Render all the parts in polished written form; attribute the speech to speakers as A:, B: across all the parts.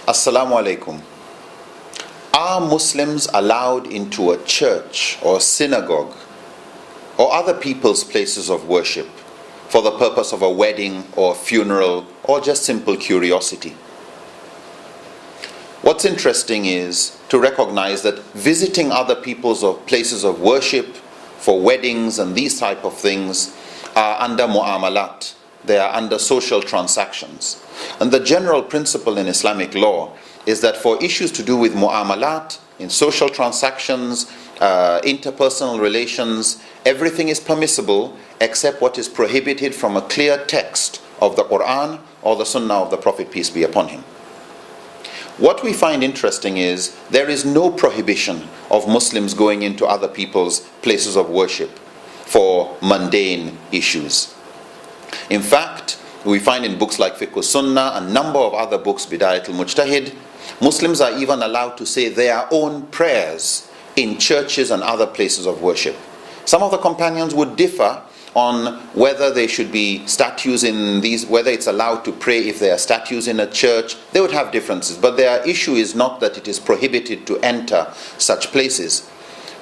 A: Assalamu alaikum. Are Muslims allowed into a church or synagogue or other people's places of worship for the purpose of a wedding or funeral or just simple curiosity? What's interesting is to recognize that visiting other people's places of worship for weddings and these type of things are under mu'amalat. They are under social transactions. And the general principle in Islamic law is that for issues to do with mu'amalat, in social transactions, interpersonal relations, everything is permissible except what is prohibited from a clear text of the Quran or the Sunnah of the Prophet, peace be upon him. What we find interesting is there is no prohibition of Muslims going into other people's places of worship for mundane issues. In fact, we find in books like Fiqh Sunnah, a number of other books, Bidayat al-Mujtahid, Muslims are even allowed to say their own prayers in churches and other places of worship. Some of the companions would differ on whether there should be statues in these, whether it's allowed to pray if there are statues in a church. They would have differences, but their issue is not that it is prohibited to enter such places.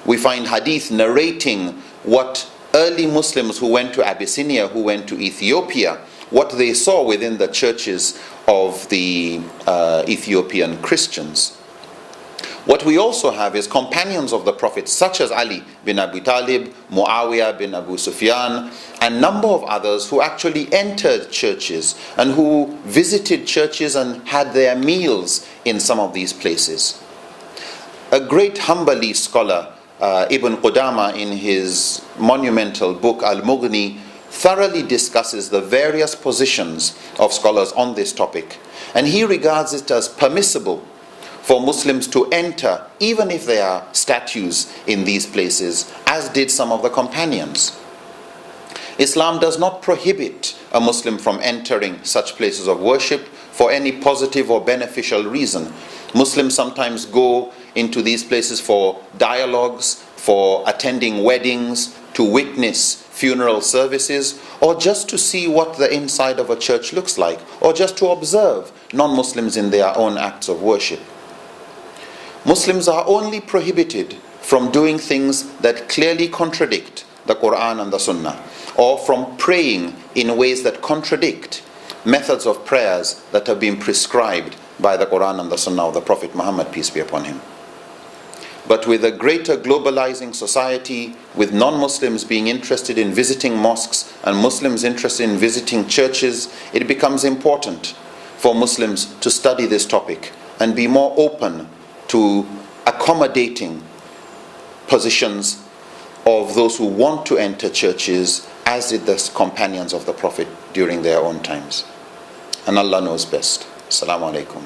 A: We find hadith narrating what early Muslims who went to Abyssinia, who went to Ethiopia, what they saw within the churches of the Ethiopian Christians. What we also have is companions of the Prophet such as Ali bin Abi Talib, Muawiyah bin Abu Sufyan, and a number of others who actually entered churches and who visited churches and had their meals in some of these places. A great Hanbali scholar, Ibn Qudama, in his monumental book Al-Mughni, thoroughly discusses the various positions of scholars on this topic, and he regards it as permissible for Muslims to enter even if there are statues in these places, as did some of the companions. Islam does not prohibit a Muslim from entering such places of worship for any positive or beneficial reason. Muslims sometimes go into these places for dialogues, for attending weddings, to witness funeral services, or just to see what the inside of a church looks like, or just to observe non-Muslims in their own acts of worship. Muslims are only prohibited from doing things that clearly contradict the Quran and the Sunnah, or from praying in ways that contradict methods of prayers that have been prescribed by the Quran and the Sunnah of the Prophet Muhammad, peace be upon him. But with a greater globalizing society, with non-Muslims being interested in visiting mosques and Muslims interested in visiting churches, it becomes important for Muslims to study this topic and be more open to accommodating positions of those who want to enter churches, as did the companions of the Prophet during their own times. And Allah knows best. Assalamu alaikum.